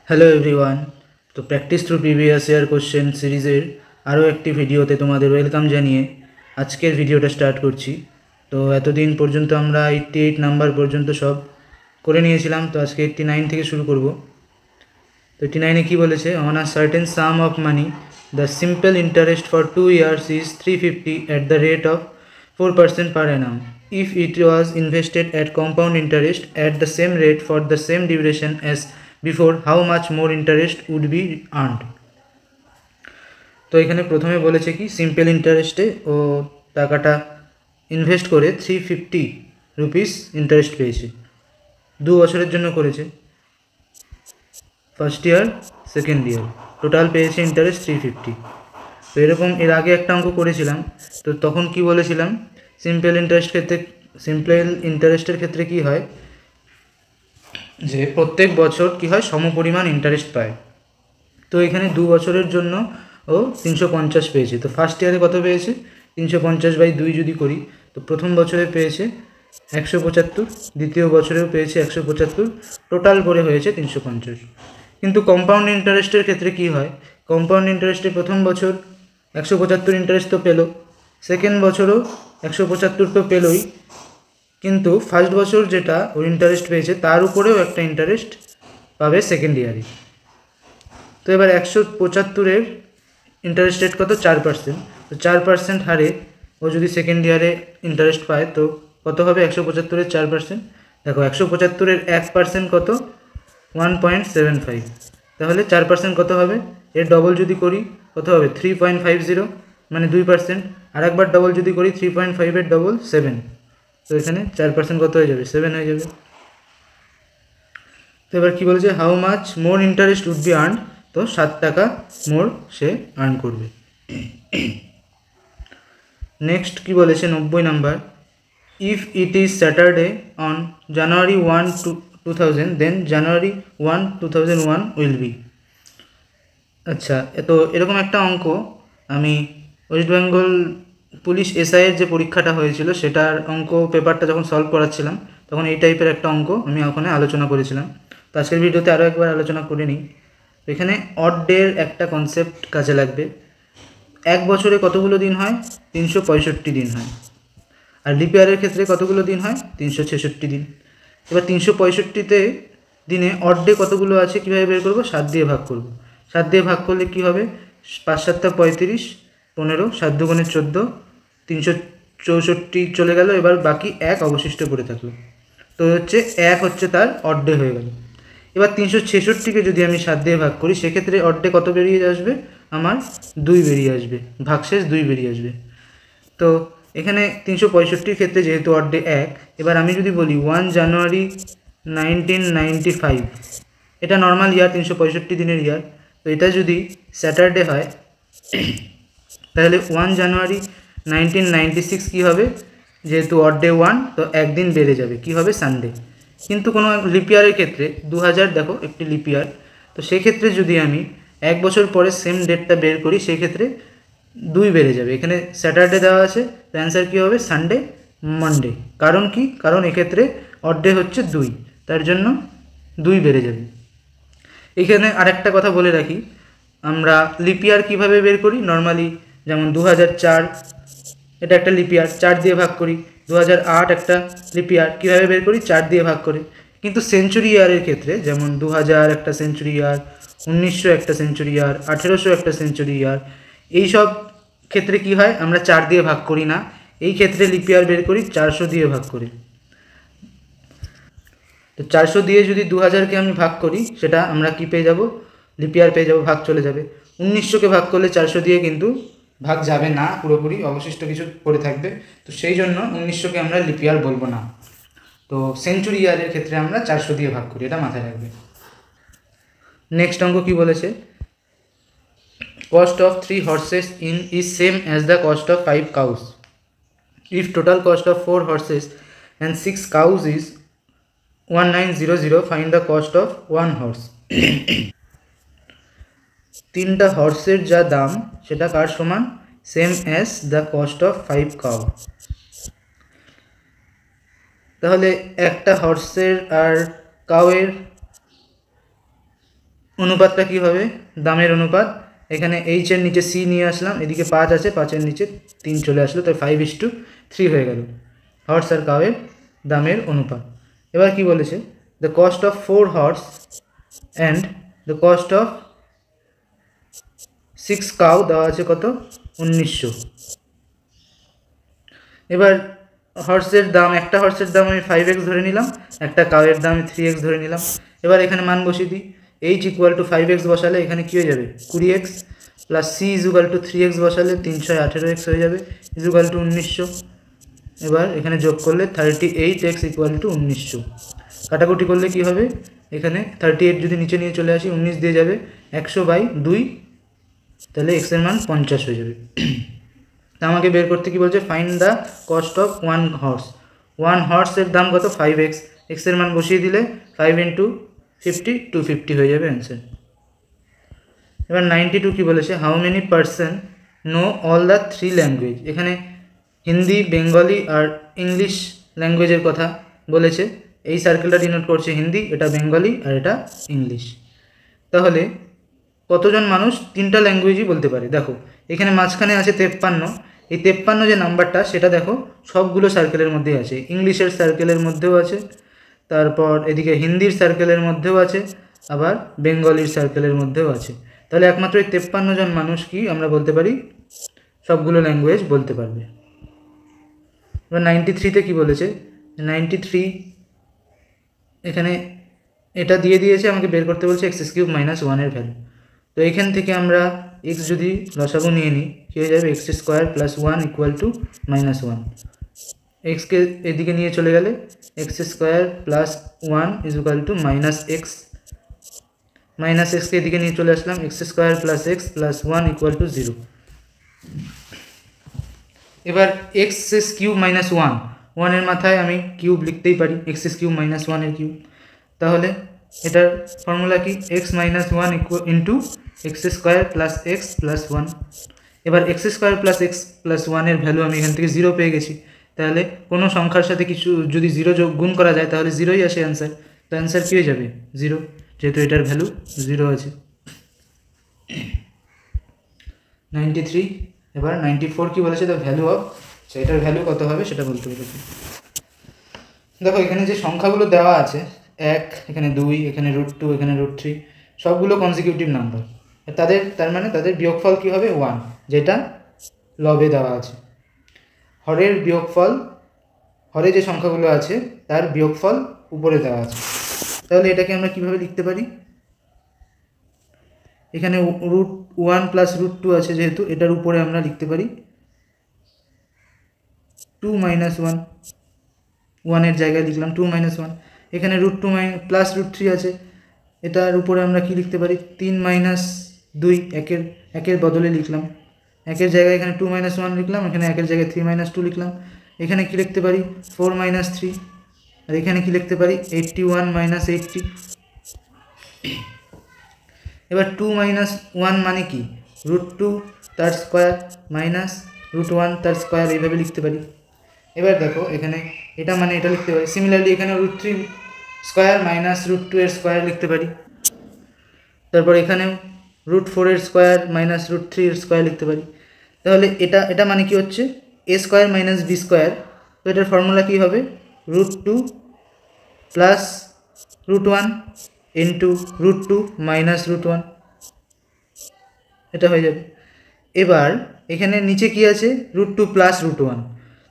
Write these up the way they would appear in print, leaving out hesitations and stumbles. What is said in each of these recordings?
Hello everyone. তো practice through previous year question সিরিজের আরও একটি ভিডিওতে তোমাদের ওয়েলকাম জানিয়ে আজকের ভিডিওটা স্টার্ট করছি। তো এতদিন পর্যন্ত আমরা 88 নাম্বার পর্যন্ত সব করে নিয়েছিলাম, তো আজকে 89 থেকে শুরু করব। তো 89-এ কী বলেছে, on a certain some of money the simple interest for 2 years is 350 at the rate of 4% per annum. If it was invested at compound interest at the same rate for the same duration as before, how much more interest would be earned? তো এখানে প্রথমে বলেছে কি, simple ইন্টারেস্টে ও টাকাটা invest করে 350 rupees interest পেয়েছে, 2 বছরের জন্য করেছে। First year second year total পেয়েছে ইন্টারেস্ট 350। তো এরকম এর আগে একটা অঙ্ক করেছিলাম, তো তখন কি বলেছিলাম, সিম্পল ইন্টারেস্টের ক্ষেত্রে কি হয় যে প্রত্যেক বছর কি হয়, সমপরিমাণ ইন্টারেস্ট পায়। তো এখানে 2 বছরের জন্য ও 350 পেয়েছে। তো ফার্স্ট ইয়ারে কত পেয়েছে, 350/2 যদি করি, তো প্রথম বছরে পেয়েছে 175, দ্বিতীয় বছরেও পেয়েছে 175, টোটাল করে হয়েছে 350। কিন্তু কম্পাউন্ড ইন্টারেস্টের ক্ষেত্রে কি হয়, কম্পাউন্ড ইন্টারেস্টে প্রথম বছর 175 ইন্টারেস্ট তো পেলো, সেকেন্ড বছরও 175 তো পেলোই, কিন্তু ফার্স্ট বছর যেটা ওর ইন্টারেস্ট পেয়েছে তার উপরেও একটা ইন্টারেস্ট পাবে সেকেন্ড ইয়ারে। তো এবার 175-এর ইন্টারেস্ট রেট কত, 4%। তো 4% হারে ও যদি সেকেন্ড ইয়ারে ইন্টারেস্ট পায়, তো কত হবে 175-এর 4%? দেখো 175-এর 1% কত, 1.75। তাহলে 4% কত হবে, এর ডবল যদি করি কত হবে, 3.50, মানে 2%। আর একবার ডবল যদি করি 3.5-এর ডবল 7। তো এখানে 4% কত হয়ে যাবে, 7 হয়ে যাবে। তো এবার কী বলেছে, how much more interest would be earn, তো 7 টাকা মোর সে আর্ন করবে। নেক্সট কি বলেছে 90 number, if it is Saturday on January 1, 2000, then January 1, 2001 will be. আচ্ছা, তো এরকম একটা অঙ্ক আমি ওয়েস্ট বেঙ্গল পুলিশ এসআইয়ের যে পরীক্ষাটা হয়েছিল সেটার অঙ্ক পেপারটা যখন সলভ করাচ্ছিলাম, তখন এই টাইপের একটা অঙ্ক আমি ওখানে আলোচনা করেছিলাম। তো আজকের ভিডিওতে আরও একবার আলোচনা করে নিই। তো এখানে অড ডের একটা কনসেপ্ট কাজে লাগবে। এক বছরে কতগুলো দিন হয়, 365 দিন হয়। আর লিপ ইয়ারের ক্ষেত্রে কতগুলো দিন হয়, 366 দিন। এবার 365তে দিনে অড ডে কতগুলো আছে কীভাবে বের করবো, 7 দিয়ে ভাগ করব। 7 দিয়ে ভাগ করলে কী হবে, 5 7 35, 15, 7 2 14, 364 চলে গেল। এবার বাকি 1 অবশিষ্ট পড়ে থাকলো, তো হচ্ছে 1 হচ্ছে তার অড ডে হয়ে গেল। এবার 366কে যদি আমি 7 দিয়ে ভাগ করি, সেক্ষেত্রে অড ডে কত বেরিয়ে আসবে, আমার 2 বেরিয়ে আসবে, ভাগশেষ 2 বেরিয়ে আসবে। তো এখানে 365-র ক্ষেত্রে যেহেতু অড ডে 1, এবার আমি যদি বলি 1 জানুয়ারি 1995, এটা নর্মাল ইয়ার, 365 দিনের ইয়ার। তো এটা যদি স্যাটারডে হয়, তাহলে 1 জানুয়ারি 1996 কী হবে, যেহেতু অড ডে 1, তো একদিন বেড়ে যাবে, কী হবে, সানডে। কিন্তু কোনো লিপ ইয়ারের ক্ষেত্রে 2000 দেখো একটি লিপ ইয়ার, তো সেক্ষেত্রে যদি আমি 1 বছর পরে সেম ডেটটা বের করি, সেক্ষেত্রে 2 বেড়ে যাবে। এখানে স্যাটারডে দেওয়া আছে, তো অ্যান্সার কী হবে, সানডে, মানডে। কারণ কি, কারণ এক্ষেত্রে অড ডে হচ্ছে 2, তার জন্য 2 বেড়ে যাবে। এখানে আরেকটা কথা বলে রাখি, আমরা লিপ ইয়ার কীভাবে বের করি, নর্মালি যেমন 2004 এটা একটা লিপ ইয়ার, 4 দিয়ে ভাগ করি। 2008 একটা লিপ ইয়ার, কীভাবে বের করি, 4 দিয়ে ভাগ করে। কিন্তু সেঞ্চুরি ইয়ারের ক্ষেত্রে, যেমন 2000 একটা সেঞ্চুরি ইয়ার, 1900 একটা সেঞ্চুরি ইয়ার, 1800 একটা সেঞ্চুরি ইয়ার, এইসব ক্ষেত্রে কি হয়, আমরা 4 দিয়ে ভাগ করি না। এই ক্ষেত্রে লিপ ইয়ার বের করি 400 দিয়ে ভাগ করি। তো 400 দিয়ে যদি 2000-কে আমি ভাগ করি, সেটা আমরা কি পেয়ে যাব, লিপ ইয়ার পেয়ে যাব, ভাগ চলে যাবে। 1900-কে ভাগ করলে 400 দিয়ে কিন্তু ভাগ যাবে না পুরোপুরি, অবশিষ্ট কিছু পড়ে থাকবে। তো সেই জন্য 1900-কে আমরা লিপ ইয়ার বলবো না। তো সেঞ্চুরি ইয়ারের ক্ষেত্রে আমরা 400 দিয়ে ভাগ করি, এটা মাথায় রাখবে। নেক্সট অঙ্ক কী বলেছে, cost of 3 horses in is same as the cost of 5 cows. If total cost of 4 horses and 6 cows is 1900, find the cost of 1 horse. 3টা হর্সের যা দাম সেটা কার সমান, same as the cost of 5 cow. তাহলে একটা হর্সের আর কাউয়ের অনুপাতটা কী হবে, দামের অনুপাত, এখানে এইচের নিচে সি নিয়ে আসলাম, এদিকে 5 আছে, 5-এর নিচে 3 চলে আসলো, তাই 5:3 হয়ে গেল হর্স আর কাউয়ের দামের অনুপাত। এবার কি বলেছে, the cost of 4 horse and the cost of 6 cow দেওয়া আছে কত, 1900। এবার হর্সের দাম, একটা হর্সের দাম আমি 5x ধরে নিলাম, একটা কাউয়ের দাম 3x ধরে নিলাম। এবার এখানে মান বসিয়ে দিই, h = 5x বসালে এখানে কী হয়ে যাবে, 20x প্লাস c = 3x বসালে 318x হয়ে যাবে, = 1900। এবার এখানে যোগ করলে 38x = 1900। কাটাকুটি করলে কি হবে, এখানে 38 যদি নিচে নিয়ে চলে আসি, 19 দিয়ে যাবে, 100/2, তাহলে x এর মান 50 হয়ে যাবে। তা আমাকে বের করতে কি বলছে, find the cost of 1 horse. 1 হর্সের দাম কত, 5x, x এর মান বসিয়ে দিলে 5 × 50 250 হয়ে যাবে অ্যান্সার। এবার 92 কি বলেছে, how many person no all the 3 language. এখানে হিন্দি, বেঙ্গলি আর ইংলিশ ল্যাঙ্গুয়েজের কথা বলেছে। এই সার্কেলটা ডিনোট করছে হিন্দি, এটা বেঙ্গলি আর এটা ইংলিশ। তাহলে কতজন মানুষ 3টা ল্যাঙ্গুয়েজই বলতে পারে, দেখো এখানে মাঝখানে আছে 53। এই 53 যে নাম্বারটা, সেটা দেখো সবগুলো সার্কেলের মধ্যেই আছে, ইংলিশের সার্কেলের মধ্যেও আছে, তারপর এদিকে হিন্দির সার্কেলের মধ্যেও আছে, আবার বেঙ্গলির সার্কেলের মধ্যেও আছে। তাহলে একমাত্র এই 53 জন মানুষ কি আমরা বলতে পারি, সবগুলো ল্যাঙ্গুয়েজ বলতে পারবে। এবার 93-তে কী বলেছে, 93 এখানে এটা দিয়ে দিয়েছে, আমাকে বের করতে বলছে x³ - 1 এর ভ্যালু। তো এখান থেকে আমরা x যদি লসাগু নিয়ে নিই, কী হয়ে যাবে, x² + 1 = -1। এক্সকে এদিকে নিয়ে চলে গেলে x² + 1 = -x, -xকে এদিকে নিয়ে চলে আসলাম, x² + x + 1 = 0। এবার x³ - 1, 1 এর মাথায় আমি কিউব লিখতেই পারি, x³ - 1 এর কিউব। তাহলে এটার ফর্মুলা কি, x - 1 × x² + x + 1। এবার x² + x + 1 এর ভ্যালু আমি এখান থেকে 0 পেয়ে গেছি। তাহলে কোনো সংখ্যার সাথে কিছু যদি 0 গুণ করা যায় তাহলে 0ই আসে অ্যান্সার। তো অ্যান্সার কী হয়ে যাবে, 0, যেহেতু এটার ভ্যালু 0 আছে। 93। এবার 94 কি বলেছে, দ্য ভ্যালু অফ, সেটার ভ্যালু কত হবে সেটা বলতে বলেছে। দেখো এখানে যে সংখ্যাগুলো দেওয়া আছে, 1, এখানে 2, এখানে √2, এখানে √3, সবগুলো কনজিকিউটিভ নাম্বার। তার মানে তাদের বিয়োগফল কী হবে, 1, যেটা লবে দেওয়া আছে। হরের বিয়োগফল, হরে যে সংখ্যাগুলো আছে তার বিয়োগফল উপরে দেওয়া আছে। তাহলে এটাকে আমরা কিভাবে লিখতে পারি, এখানে √1 + √2 আছে, যেহেতু এটার উপরে আমরা লিখতে পারি 2 - 1, 1 এর জায়গায় লিখলাম 2 - 1। এখানে √2 + √3 আছে, এটার উপরে আমরা কি লিখতে পারি, 3 - 2, একের বদলে লিখলাম, একের জায়গায় এখানে 2 - 1 লিখলাম, এখানে একের জায়গায় 3 - 2 লিখলাম। এখানে কি লিখতে পারি, 4 - 3, আর এখানে কি লিখতে পারি, 81 - 80। এবার 2 - 1 মানে কি, √2 তার স্কোয়ার মাইনাস √1 তার স্কোয়ার, এইভাবে লিখতে পারি। এবার দেখো এখানে এটা মানে এটা লিখতে পারি। সিমিলারলি এখানে √3 স্কোয়ার মাইনাস √2 এর স্কোয়ার লিখতে পারি। তারপর এখানেও √4 এর স্কোয়ার মাইনাস √3 এর স্কোয়ার লিখতে পারি। তাহলে এটা মানে কি হচ্ছে, a² - b²। তো এটার ফর্মুলা কী হবে, √2 + √1 × √2 - √1, এটা হয়ে যাবে। এবার এখানে নিচে কি আছে, √2 + √1।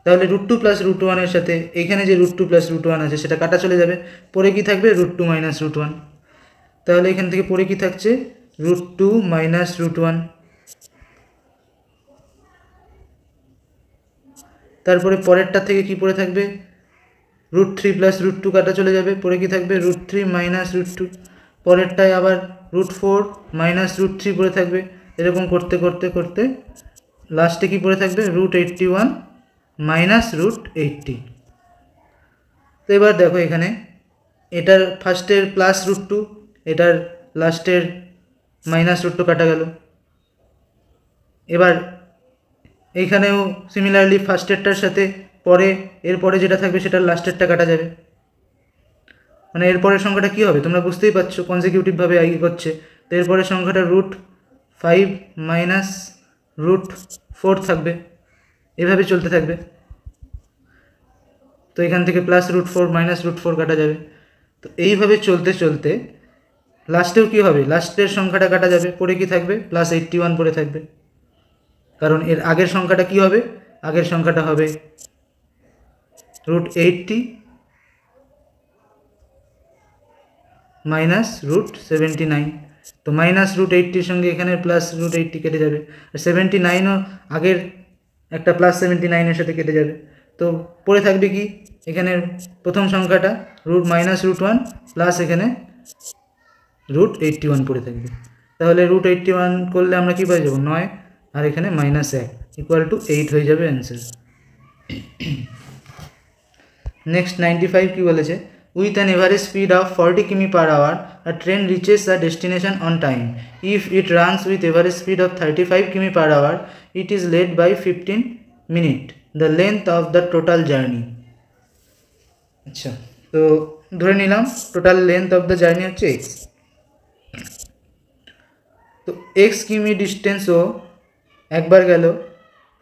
তাহলে √2 + √1 এর সাথে এখানে যে √2 + √1 আছে সেটা কাটা চলে যাবে, পরে কি থাকবে, √2 - √1। তাহলে এখান থেকে পরে কি থাকছে, √2 - √1। তারপরে পরেরটা থেকে কি পড়ে থাকবে, √3 + √2 কাটা চলে যাবে, পরে কি থাকবে, √3 - √2। পরেরটায় আবার √4 - √3 পড়ে থাকবে। এরকম করতে করতে করতে লাস্টে কি পড়ে থাকবে, √81 - √80। তো এবার দেখো এখানে এটার ফার্স্টের +√2, এটার লাস্টের -√2 কাটা গেল। এবার এইখানেও সিমিলারলি ফার্স্টেরটার সাথে এরপরে যেটা থাকবে সেটার লাস্টেরটা কাটা যাবে। মানে এরপরের সংখ্যাটা কী হবে তোমরা বুঝতেই পারছো, কনজিকিউটিভভাবে করছে। তো এরপরে সংখ্যাটা √5 মাইনাস √4 থাকবে, এভাবে চলতে থাকবে। তো এখান থেকে +√4 মাইনাস √4 কাটা যাবে। তো এইভাবে চলতে চলতে লাস্টেও কী হবে, লাস্টের সংখ্যাটা কাটা যাবে, পরে কি থাকবে +81 পরে থাকবে, কারণ এর আগের সংখ্যাটা কি হবে, আগের সংখ্যাটা হবে √80 মাইনাস √79। তো মাইনাস √80 সঙ্গে এখানে +√80 কেটে যাবে, আর 79ও আগের একটা +79 সাথে কেটে যাবে। তো পরে থাকবে কি, এখানে প্রথম সংখ্যাটা √-√1 প্লাস এখানে √81 পড়ে থাকবে। তাহলে √81 করলে আমরা কী পাই যাবো 9, আর এখানে -1 = 8 হয়ে যাবে অ্যান্সার। নেক্সট 95 কি বলেছে, with an average speed of 40 কিমি/আওয়ার a train reaches the destination on time. If it runs with average speed of 35 কিমি/আওয়ার it is late by 15 minutes. The length of the total journey. আচ্ছা, তো ধরে নিলাম total length of the journey হচ্ছে x। তো x কিমি distance ও একবার গেল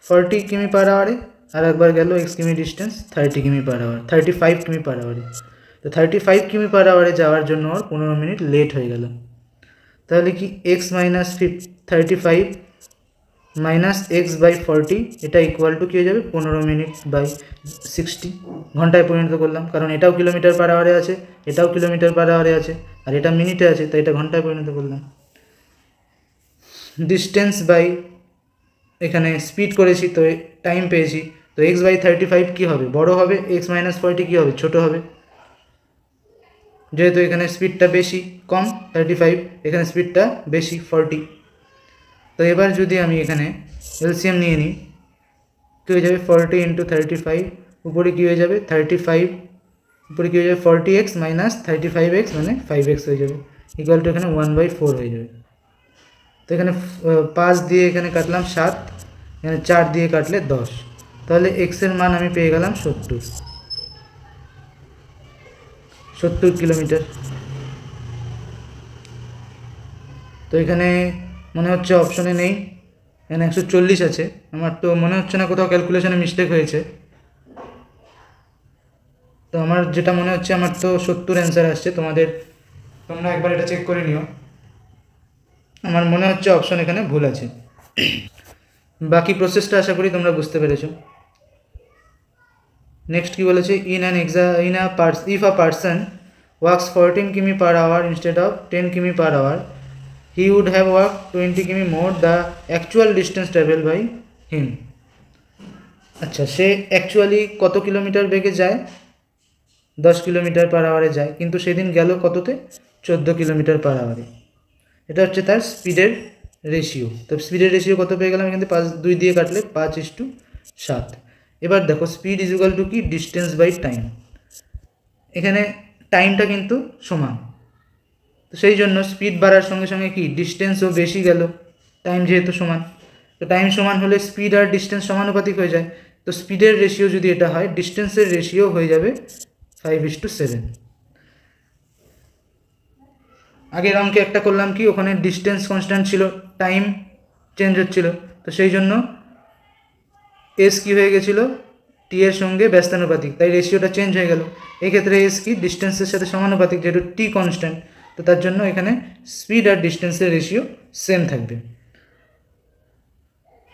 40 কিমি/আওয়ারে, আর একবার গেল x কিমি ডিস্টেন্স 30 কিমি/আওয়ার, 35 কিমি/আওয়ারে। তো 35 কিমি/আওয়ারে যাওয়ার জন্য ওর 15 মিনিট লেট হয়ে গেল। তাহলে কি x মাইনাস 35 মাইনাস x/40 এটা ইকুয়াল টু কী হয়ে যাবে 15 মিনিট বাই 60, ঘন্টায় পরিণত করলাম, কারণ এটাও কিলোমিটার/আওয়ারে আছে, এটাও কিলোমিটার/আওয়ারে আছে, আর এটা মিনিটে আছে, তাই এটা ঘন্টায় পরিণত করলাম। ডিস্টেন্স বাই এখানে স্পিড করেছি, তো টাইম পেয়েছি। তো x/35 কী হবে, বড় হবে, x-40 কী হবে, ছোট হবে, যেহেতু এখানে স্পিডটা বেশি, কম 35, এখানে স্পিডটা বেশি 40। তো এবার যদি আমি এখানে এলসিএম নিয়ে নিই, কী হয়ে যাবে 40 × 35, উপরে কী হয়ে যাবে 35, উপরে কী হয়ে যাবে 40x মাইনাস 35x মানে 5x হয়ে যাবে, ইকুয়াল টু এখানে 1/4 হয়ে যাবে। তো এখানে 5 দিয়ে এখানে কাটলাম 7, এখানে 4 দিয়ে কাটলে 10, তাহলে এক্সের মান আমি পেয়ে গেলাম 70 কিলোমিটার। তো এখানে মনে হচ্ছে অপশনে নেই, এখানে 140 আছে, আমার তো মনে হচ্ছে না কোথাও ক্যালকুলেশনে মিস্টেক হয়েছে। তো আমার যেটা মনে হচ্ছে আমার তো 70 অ্যান্সার আসছে, তোমরা একবার এটা চেক করে নিও, আমার মনে হচ্ছে অপশন এখানে ভুল আছে। বাকি প্রসেসটা আশা করি তোমরা বুঝতে পেরেছো। নেক্সট কি বলেছে, if a person walks 14 কিমি/আওয়ার instead of 10 কিমি/আওয়ার he would have walked 20 কিমি more the actual distance traveled by him. আচ্ছা, সে অ্যাকচুয়ালি কত কিলোমিটার বেগে যায়, 10 কিলোমিটার/আওয়ারে যায়, কিন্তু সেদিন গেল কততে 14 কিলোমিটার/আওয়ারে। এটা হচ্ছে তার স্পিডের রেশিও। তো স্পিডের রেশিও কত পেয়ে গেলাম, কিন্তু 2 দিয়ে কাটলে 5:7। এবার দেখো স্পিড ইজ ইকুয়াল টু কি, ডিস্টেন্স বাই টাইম। এখানে টাইমটা কিন্তু সমান, তো সেই জন্য স্পিড বাড়ার সঙ্গে সঙ্গে কি ডিস্টেন্সও বেশি গেল, টাইম যেহেতু সমান। তো টাইম সমান হলে স্পিড আর ডিস্টেন্স সমানুপাতিক হয়ে যায়। তো স্পিডের রেশিও যদি এটা হয়, ডিস্টেন্সের রেশিও হয়ে যাবে 5:7। আগের অঙ্কে একটা করলাম কি, ওখানে ডিস্টেন্স কনস্ট্যান্ট ছিল, টাইম চেঞ্জ হচ্ছিল, তো সেই জন্য এস কি হয়ে গেছিলো টি এর সঙ্গে ব্যস্তানুপাতিক, তাই রেশিওটা চেঞ্জ হয়ে গেল। এক্ষেত্রে এস কি ডিস্টেন্সের সাথে সমানুপাতিক, যেহেতু টি কনস্ট্যান্ট, তো তার জন্য এখানে স্পিড আর ডিস্টেন্সের রেশিও সেম থাকবে।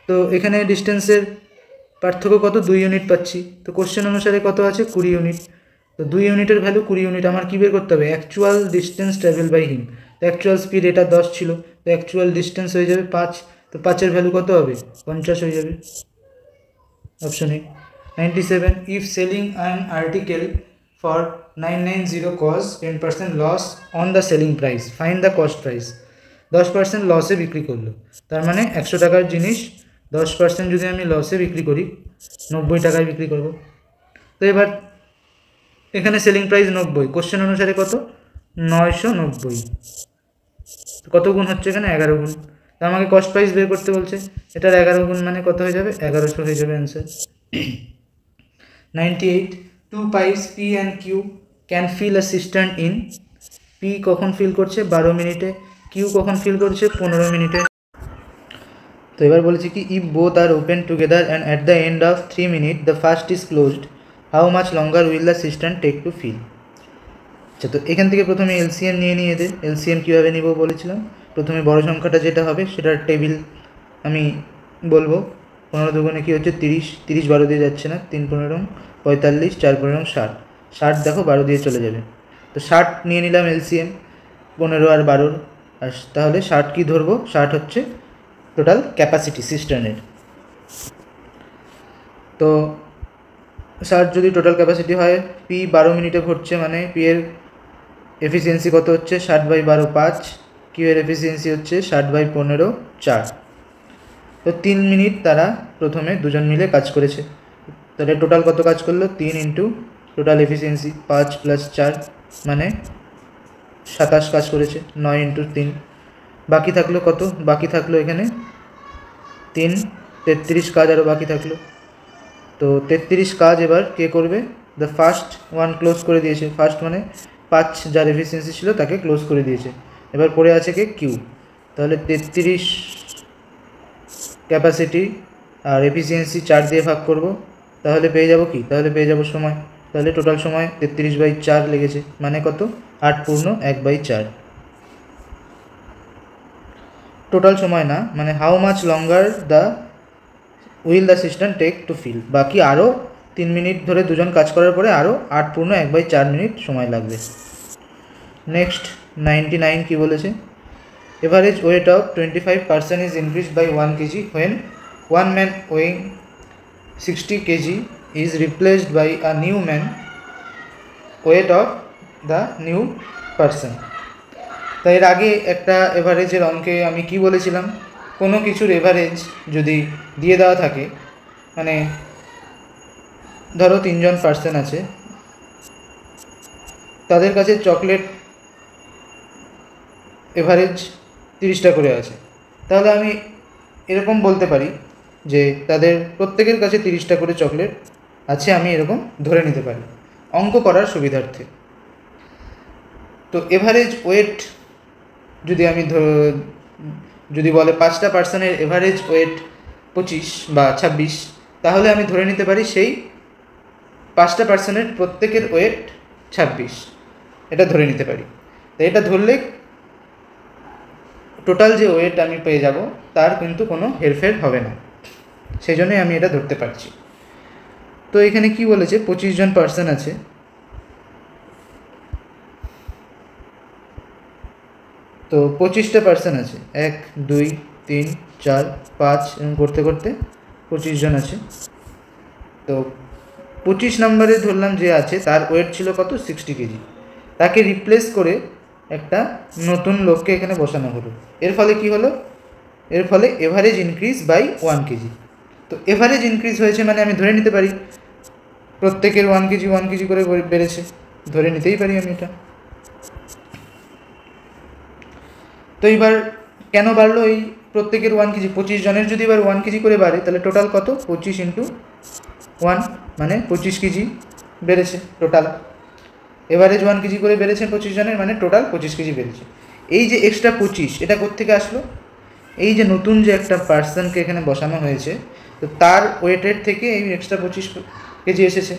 তো এখানে ডিস্টেন্সের পার্থক্য কত, 2 ইউনিট পাচ্ছি। তো কোশ্চেন অনুসারে কত আছে, 20 ইউনিট। তো 2 ইউনিটের ভ্যালু 20 ইউনিট, আমার কী বের করতে হবে, actual distance travel by him. তো অ্যাকচুয়াল স্পিড এটা 10 ছিল, তো অ্যাকচুয়াল ডিস্টেন্স হয়ে যাবে 5। তো 5-এর ভ্যালু কত হবে, 50 হয়ে যাবে। Option A. 97, if selling an article for 990 cause 10% loss on the selling price, find the cost price. 10% লসে বিক্রি করলো, তার মানে 100 টাকার জিনিস 10% যদি আমি লসে বিক্রি করি, 90 টাকায় বিক্রি করব। তো এবার এখানে সেলিং প্রাইস 90, কোশ্চেন অনুসারে কত, 990। কত গুণ হচ্ছে এখানে, 11 গুণ। তো আমাকে কস্ট প্রাইস বের করতে বলছে, এটার 11 গুণ মানে কত হয়ে যাবে, 1100 হয়ে যাবে answer. 98, 2 pipes P and Q can fill a cistern in, P কখন ফিল করছে, 12 মিনিটে, কিউ কখন ফিল করছে 15 মিনিটে। তো এবার বলেছি কি if both are open together and at the end of 3 minute the first is closed how much longer will the system take to fill. আচ্ছা, তো এখান থেকে প্রথমে এলসিএম নিয়ে নিয়ে এদের এলসিএম কীভাবে নিব বলেছিলাম। প্রথমে বড় সংখ্যাটা যেটা হবে সেটার টেবিল আমি বলবো। 15 দুগুণে কী হচ্ছে 30, 30 12 দিয়ে যাচ্ছে না, 3 15 45, 4 15 60, 60 দেখো 12 দিয়ে চলে যাবে। তো 60 নিয়ে নিলাম এলসিএম 15 আর 12, আর তাহলে 60 কী ধরবো, 60 হচ্ছে টোটাল ক্যাপাসিটি সিস্টেমের। তো 60 যদি টোটাল ক্যাপাসিটি হয়, পি 12 মিনিটে ভরছে, মানে পি এর এফিসিয়েন্সি কত হচ্ছে 60/12 5, কিউ এর এফিসিয়েন্সি হচ্ছে 60/15 4। তো 3 মিনিট তারা প্রথমে দুজন মিলে কাজ করেছে, তাহলে টোটাল কত কাজ করলো 3 ইন্টু টোটাল এফিসিয়েন্সি 5 + 4 মানে 27 কাজ করেছে, 9 ইন্টু 3। বাকি থাকলো কত, বাকি থাকলো এখানে 3, 33 কাজ আরও বাকি থাকলো। তো 33 কাজ এবার কে করবে, দ্য ফার্স্ট ওয়ান ক্লোজ করে দিয়েছে, ফার্স্ট মানে 5 যার এফিসিয়েন্সি ছিল তাকে ক্লোজ করে দিয়েছে। এবার পড়ে আছে কে কিউ, তাহলে 33 ক্যাপাসিটি আর এফিসিয়েন্সি 4 দিয়ে ভাগ করব, তাহলে পেয়ে যাব কি, তাহলে পেয়ে যাব সময়। তাহলে টোটাল সময় 33/4 লেগেছে, মানে কত 8 পূর্ণ 1/4। টোটাল সময় না, মানে how much longer the will the system take to fill. বাকি আরও 3 মিনিট ধরে দুজন কাজ করার পরে আরও 8 পূর্ণ 1/4 মিনিট সময় লাগবে। নেক্সট 99 কী বলেছে, average weight of 25% is increase by 1 kg when one man weighing 60 kg is replaced by a new man weight of the new person। তাই এর আগে একটা এভারেজের অঙ্কে আমি কি বলেছিলাম, কোনো কিছুর এভারেজ যদি দিয়ে দেওয়া থাকে, মানে ধরো 3 জন পার্সন আছে, তাদের কাছে চকলেট এভারেজ 30টা করে আছে, তাহলে আমি এরকম বলতে পারি যে তাদের প্রত্যেকের কাছে 30টা করে চকলেট আছে, আমি এরকম ধরে নিতে পারি অঙ্ক করার সুবিধার্থে। তো এভারেজ ওয়েট যদি আমি যদি বলে 5টা পার্সনের এভারেজ ওয়েট 25 বা 26, তাহলে আমি ধরে নিতে পারি সেই 5টা পার্সনের প্রত্যেকের ওয়েট 26, এটা ধরে নিতে পারি। তো এটা ধরলে টোটাল যে ওয়েট আমি পেয়ে যাব তার কিন্তু কোনো হেরফের হবে না, সেই জন্যই আমি এটা ধরতে পারছি। তো এখানে কি বলেছে 25 জন পার্সন আছে, তো 25টা পার্সন আছে, 1 2 3 4 5 এরকম করতে করতে 25 জন আছে। তো 25 নম্বরে ধরলাম যে আছে তার ওয়েট ছিল কত 60 কেজি, তাকে রিপ্লেস করে একটা নতুন লোককে এখানে বসানো হলো। এর ফলে কি হলো, এর ফলে এভারেজ ইনক্রিজ বাই 1 কেজি। তো এভারেজ ইনক্রিজ হয়েছে মানে আমি ধরে নিতে পারি প্রত্যেকের 1 কেজি করে বেড়েছে, ধরে নিতেই পারি আমি এটা। তো এবার কেন বাড়লো এই প্রত্যেকের 1 কেজি, 25 জনের যদি এবার 1 কেজি করে বাড়ে, তাহলে টোটাল কত 25 ইন্টু 1 মানে 25 কেজি বেড়েছে টোটাল। এভারেজ 1 কেজি করে বেড়েছে 25 জনের, মানে টোটাল 25 কেজি বেড়েছে। এই যে এক্সট্রা 25 এটা কোত্থেকে আসলো, এই যে নতুন যে একটা পার্সনকে এখানে বসানো হয়েছে, তো তার ওয়েটের থেকে এই এক্সট্রা 25 কেজি এসেছে।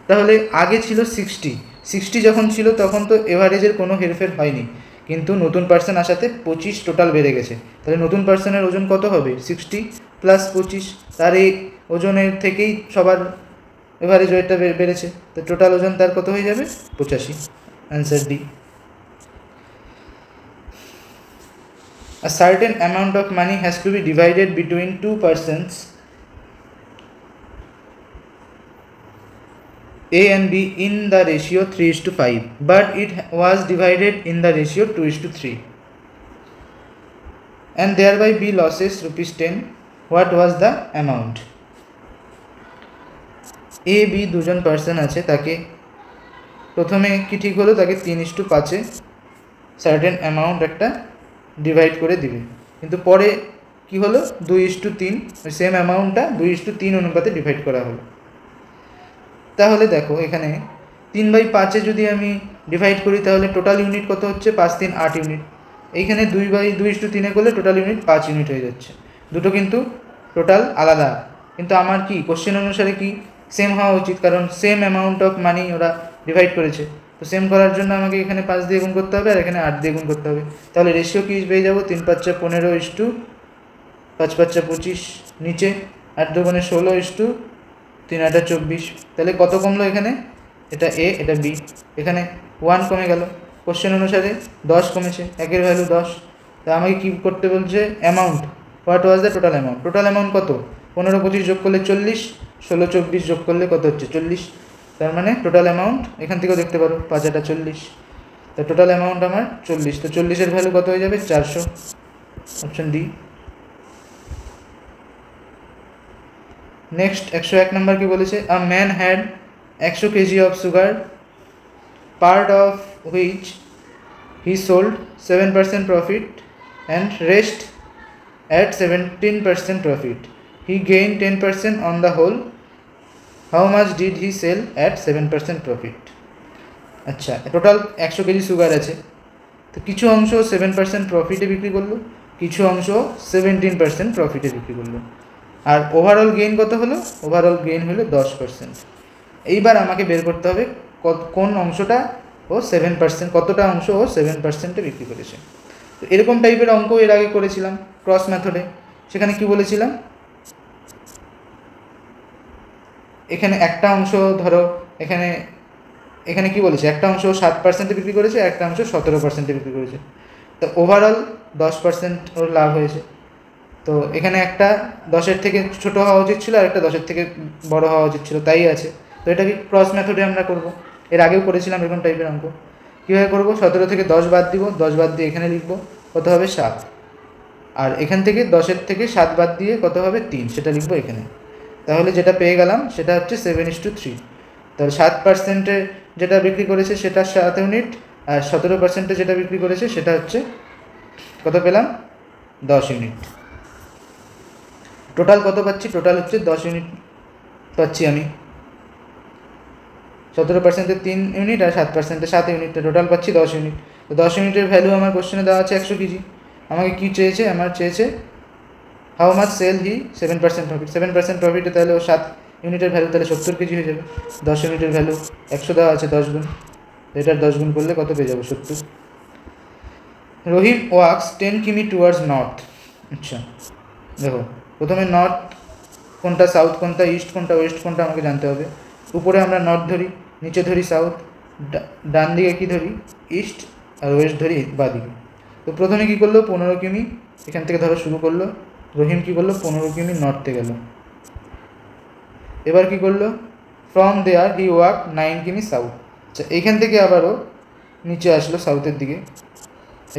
তাহলে আগে ছিল 60 যখন ছিল তখন তো এভারেজের কোনো হেরফের হয়নি, কিন্তু নতুন পার্সন আসাতে 25 টোটাল বেড়ে গেছে। তাহলে নতুন পার্সনের ওজন কত হবে 60 + 25, তার এই ওজনের থেকেই সবার এভারেজ ওয়েটটা বেড়েছে, তো টোটাল ওজন তার কত হয়ে যাবে 85। Answer D. A certain amount of money has to be divided between two persons A and B in the ratio 3:5, but it was divided in the ratio 2:3 and thereby B losses ₹10. What was the amount? A B দুজন person আছে, তাকে প্রথমে কি ঠিক হলো, তাকে 3:5 certain amount একটা divide করে দিবে, কিন্তু পরে কি হলো 2:3, ওই সেম অ্যামাউন্টটা 2:3 অনুপাতে ডিভাইড করা হলো। তাহলে দেখো এখানে 3/5 যদি আমি ডিভাইড করি তাহলে টোটাল ইউনিট কত হচ্ছে 5 3 8 ইউনিট, এইখানে 2/2:3 করলে টোটাল ইউনিট 5 ইউনিট হয়ে যাচ্ছে। দুটো কিন্তু টোটাল আলাদা, কিন্তু আমার কি কোশ্চেন অনুসারে কি সেম হওয়া উচিত, কারণ সেম অ্যামাউন্ট অফ মানি ওরা ডিভাইড করেছে। তো সেম করার জন্য আমাকে এখানে 5 দিয়ে গুণ করতে হবে আর এখানে 8 দিয়ে গুণ করতে হবে। তাহলে রেশিও কি পেয়ে যাবো, 3×5 = 15 5×5 = 25, নিচে 8×2 = 16 3×8 = 24। তাহলে কত কমলো এখানে, এটা এ এটা বি, এখানে 1 কমে গেল। কোশ্চেন অনুসারে 10 কমেছে, একের ভ্যালু 10। তা আমাকে কী করতে বলছে, amount, what was the total amount. Total amount কত, 15-25 যোগ করলে 40, 16-24 যোগ করলে কত হচ্ছে 40। তার মানে টোটাল অ্যামাউন্ট এখান থেকেও দেখতে পারো 5×8 = 40। তো টোটাল অ্যামাউন্ট আমার 40। তো 40-এর ভ্যালু কত হয়ে যাবে, 400, অপশন ডি। নেক্সট 101 নম্বর কি বলেছে, a man had 100 kg of sugar, part of which he sold 7% profit and rest at 17% profit. He gained 10% on the whole. How much did he sell at 7% profit? আচ্ছা, total 100 KG sugar আছে, তো কিছু অংশ 7% প্রফিটে বিক্রি করলো, কিছু অংশ 17% প্রফিটে বিক্রি করলো, আর ওভারঅল গেইন কত হলো, ওভারঅল গেইন হলো 10%। এইবার আমাকে বের করতে হবে কোন অংশটা ও 7%, কতটা অংশ ও 7%-এ বিক্রি করেছে। তো এরকম টাইপের অঙ্ক এর আগে করেছিলাম ক্রস মেথডে। সেখানে কি বলেছিলাম, এখানে একটা অংশ ধরো, এখানে কি বলেছে, একটা অংশ 7%-এ বিক্রি করেছে, একটা অংশ 17%-এ বিক্রি করেছে, তো ওভারঅল 10% ওর লাভ হয়েছে। তো এখানে একটা 10-এর থেকে ছোটো হওয়া উচিত ছিল আর একটা 10-এর থেকে বড় হওয়া উচিত ছিল, তাই আছে। তো এটাকে ক্রস মেথডে আমরা করব, এর আগেও করেছিলাম এরকম টাইপের অঙ্ক। কীভাবে করবো, 17 থেকে 10 বাদ দিব, 10 বাদ দিয়ে এখানে লিখবো, কত হবে 7, আর এখান থেকে 10-এর থেকে 7 বাদ দিয়ে কত হবে 3, সেটা লিখবো এখানে। তাহলে যেটা পেয়ে গেলাম সেটা হচ্ছে 7:3। তাহলে 7%-এ যেটা বিক্রি করেছে সেটা 7 ইউনিট, আর 17%-এ যেটা বিক্রি করেছে সেটা হচ্ছে কত পেলাম, 10 ইউনিট। টোটাল কত পাচ্ছি, টোটাল হচ্ছে 10 ইউনিট পাচ্ছি আমি। 17%-এ 3 ইউনিট আর 7%-এ 7 ইউনিট, টোটাল পাচ্ছি 10 ইউনিট। তো 10 ইউনিটের ভ্যালু আমার কোশ্চেনে দেওয়া আছে 100 কেজি। আমাকে কী চেয়েছে, আমার চেয়েছে how much sell he 7% profit. 7% প্রফিটে তাহলে ও 7 ইউনিটের ভ্যালু তাহলে 70 কেজি হয়ে যাবে। 10 ইউনিটের ভ্যালু 100 দেওয়া আছে, 10 গুণ, এটার 10 গুণ করলে কত পেয়ে যাবো, 70। রহিম ওয়াক্স 10 কিমি টুয়ার্ডস নর্থ। আচ্ছা দেখো, প্রথমে নর্থ কোনটা, সাউথ কোনটা, ইস্ট কোনটা, ওয়েস্ট কোনটা আমাকে জানতে হবে। উপরে আমরা নর্থ ধরি, নিচে ধরি সাউথ, ডান দিকে কী ধরি, ইস্ট, আর ওয়েস্ট ধরি বাঁ দিকে। তো প্রথমে কী করলো, 15 কিমি এখান থেকে ধরো শুরু করলো, রহিম কী করলো, 15 কিমি নর্থে গেল। এবার কী করলো, ফ্রম দেয়ার হি ওয়াক 9 কিমি সাউথ। আচ্ছা, এইখান থেকে আবারও নিচে আসলো সাউথের দিকে,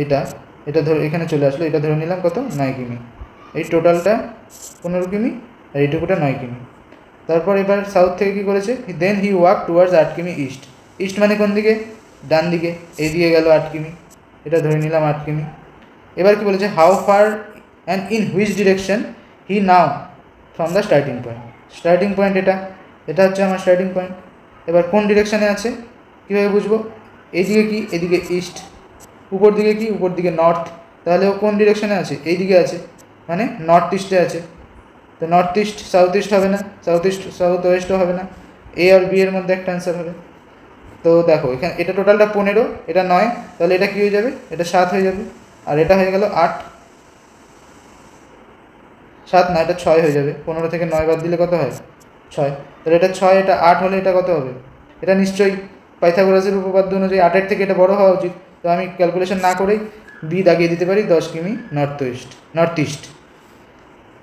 এটা ধরে এখানে চলে আসলো, এটা ধরে নিলাম কত, 9 কিমি। এই টোটালটা 15 কিমি আর এইটুকুটা 9 কিমি। তারপর এবার সাউথ থেকে কী করেছে, দেন হি ওয়াক টুয়ার্ডস 8 কিমি ইস্ট। ইস্ট মানে কোন দিকে, ডান দিকে, এই দিকে গেল 8 কিমি, এটা ধরে নিলাম 8 কিমি। এবার কি বলেছে, how far and in which direction he now from the starting point. Starting point এটা হচ্ছে আমার স্টার্টিং পয়েন্ট। এবার কোন ডিরেকশানে আছে কীভাবে বুঝবো, এইদিকে কি, এদিকে ইস্ট, উপর দিকে কি, উপর দিকে নর্থ, তাহলে ও কোন ডিরেকশানে আছে, এই দিকে আছে, মানে নর্থ ইস্টে আছে। তো নর্থ ইস্ট সাউথ ইস্ট হবে না, সাউথ ইস্ট সাউথ ওয়েস্টও হবে না, এ আর বি এর মধ্যে একটা অ্যান্সার হবে। তো দেখো এখানে এটা টোটালটা 15, এটা 9, তাহলে এটা কী হয়ে যাবে, এটা 7 হয়ে যাবে, আর এটা হয়ে গেল 8, 7 না, এটা 6 হয়ে যাবে। 15 থেকে 9 বাদ দিলে কত হয়, 6। তাহলে এটা 6, এটা 8 হলে এটা কত হবে, এটা নিশ্চয়ই পাইথাগোরাসের উপপাদ্য অনুযায়ী 8-এর থেকে এটা বড় হওয়া উচিত। তো আমি ক্যালকুলেশন না করেই বি দাগিয়ে দিতে পারি, 10 কিমি নর্থ ইস্ট,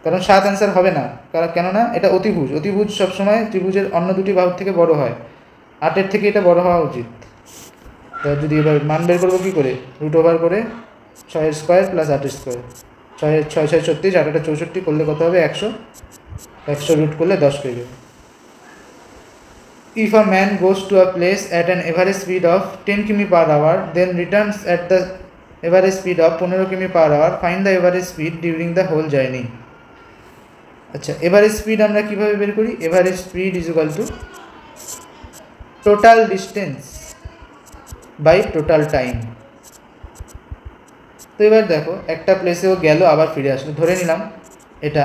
কারণ 7 অ্যান্সার হবে না, কেননা এটা অতিভুজ সবসময় ত্রিভুজের অন্য দুটি বাহু থেকে বড় হয়, 8-এর থেকে এটা বড় হওয়া উচিত। তো যদি এবার মান বের করবো কী করে, √ওভার করে 6 স্কোয়ার প্লাস 8 স্কোয়ার, 6 6 36, 8 64 করলে কত হবে 100, 100 রুট করলে 10 পেয়ে যাবে। If a man goes to a place at an average speed of 10 km/h, then returns at the average speed of 15 km/h, find the average speed during the whole journey. আচ্ছা, average speed আমরা কীভাবে বের করি, average speed is equal to total distance by total time. তো এবার দেখো একটা প্লেসেও গেল আবার ফিরে আসলো, ধরে নিলাম এটা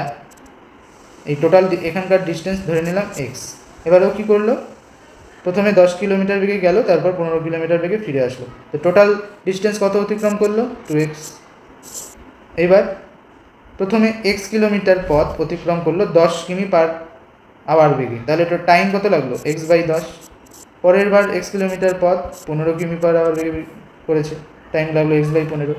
এই টোটাল এখানকার ডিস্টেন্স ধরে নিলাম এক্স। এবারেও কী করলো, প্রথমে 10 কিলোমিটার বেগে গেল, তারপর 15 কিলোমিটার বেগে ফিরে আসলো। তো টোটাল ডিস্টেন্স কত অতিক্রম করলো, 2x। এবার প্রথমে এক্স কিলোমিটার পথ অতিক্রম করলো 10 কিমি পার আওয়ার বেগে, তাহলে এটা টাইম কত লাগলো, x/10। পরের বার এক্স কিলোমিটার পথ 15 কিমি পার আওয়ার বেগে করেছে, টাইম লাগলো x/15।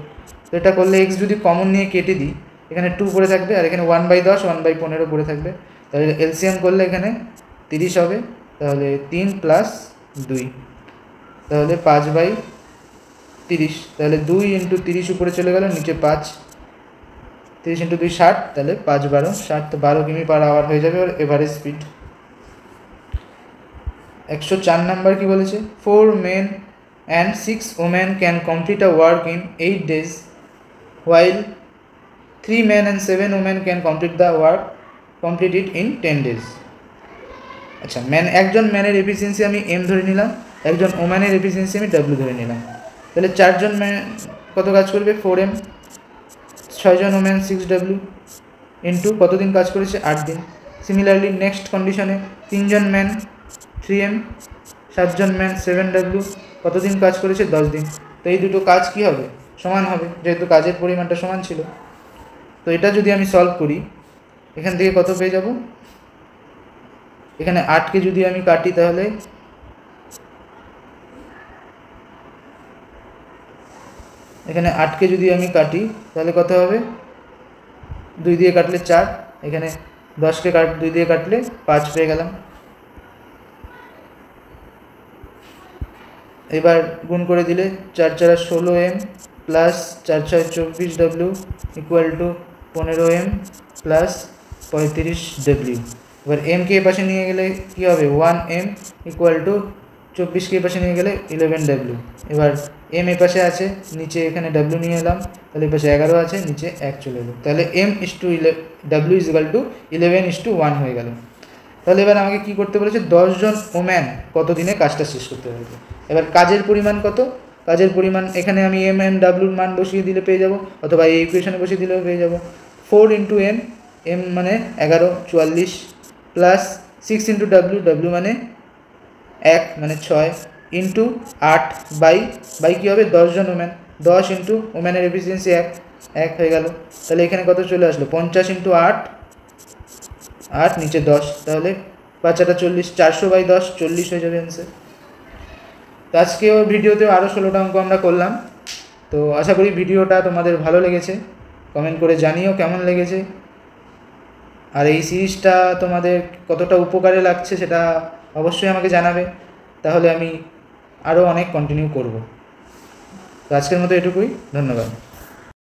তো এটা করলে এক্স যদি কমন নিয়ে কেটে দিই, এখানে 2 পড়ে থাকবে, আর এখানে 1/10 1/15 পড়ে থাকবে, তাহলে এলসিএম করলে এখানে 30 হবে। তাহলে 3 + 2, তাহলে 5/30, তাহলে 2 × 30 উপরে চলে গেল, নিচে 5, 30 × 2 60, তাহলে 5 × 12 60, তো 12 কিমি পার আওয়ার হয়ে যাবে ওর এভারেজ স্পিড। 104 নাম্বার কি বলেছে, 4 men and 6 women can complete a work in 8 days while 3 men and 7 women can complete it in 10 days। আচ্ছা, একজন ম্যানের এফিসিয়েন্সি আমি এম ধরে নিলাম, একজন ওম্যানের এফিসিয়েন্সি আমি ডাব্লিউ ধরে নিলাম, তাহলে 4 জন ম্যান কত কাজ করবে, 4m, 6 জন ওম্যান 6w, ইন্টু কতদিন কাজ করেছে, 8 দিন। সিমিলারলি নেক্সট কন্ডিশনে 3 জন ম্যান 3m, 7 জন ম্যান 7w, কতদিন কাজ করেছে, 10 দিন। তো এই দুটো কাজ কি হবে, সমান হবে, যেহেতু কাজের পরিমাণটা সমান ছিল। তো এটা যদি আমি সলভ করি, এখান থেকে কত পেয়ে যাব, এখানে 8কে যদি আমি কাটি, তাহলে এখানে 8কে যদি আমি কাটি তাহলে কত হবে, 2 দিয়ে কাটলে 4, এখানে 10কে 2 দিয়ে কাটলে 5 পেয়ে গেলাম। এবার গুণ করে দিলে 4 4 16m plus 4 6 24w equal to 15m plus 35w। এবার এমকে এ পাশে নিয়ে গেলে কী হবে, 1m ইকুয়াল টু 24কে এ পাশে নিয়ে গেলে 11w। এবার এম এ পাশে আছে, নিচে এখানে w নিয়ে এলাম, তাহলে এ পাশে 11 আছে, নিচে 1 চলে এলো, তাহলে w = 11:1 হয়ে গেল। তাহলে এবার আমাকে কি করতে বলেছে, 10 জন ওম্যান কত দিনে কাজটা শেষ করতে পারবে। এবার কাজের পরিমাণ কত, কাজের পরিমাণ এখানে আমি ডাব্লিউর মান বসিয়ে দিলে পেয়ে যাব, অথবা এই ইকুয়েশনে বসিয়ে দিলেও পেয়ে যাব। 4 × m, m মানে 11 44, প্লাস 6 × w মানে 1 মানে 6, ইন্টু 8 বাই কী হবে, 10 জন ওম্যান, 10 ইন্টু ওম্যানের এফিসিয়েন্সি 1 হয়ে গেল। তাহলে এখানে কত চলে আসলো, 50 × 8 নিচে 10, তাহলে 5 × 40, 400/10 40 হয়ে যাবে অ্যান্সার। তো আজকেও ভিডিওতেও আরও 16টা অঙ্ক আমরা করলাম। তো আশা করি ভিডিওটা তোমাদের ভালো লেগেছে, কমেন্ট করে জানিও কেমন লেগেছে, আর এই সিরিজটা তোমাদের কতটা উপকারে লাগছে সেটা অবশ্যই আমাকে জানাবে, তাহলে আমি আরও অনেক কন্টিনিউ করব। তো আজকের মতো এটুকুই, ধন্যবাদ।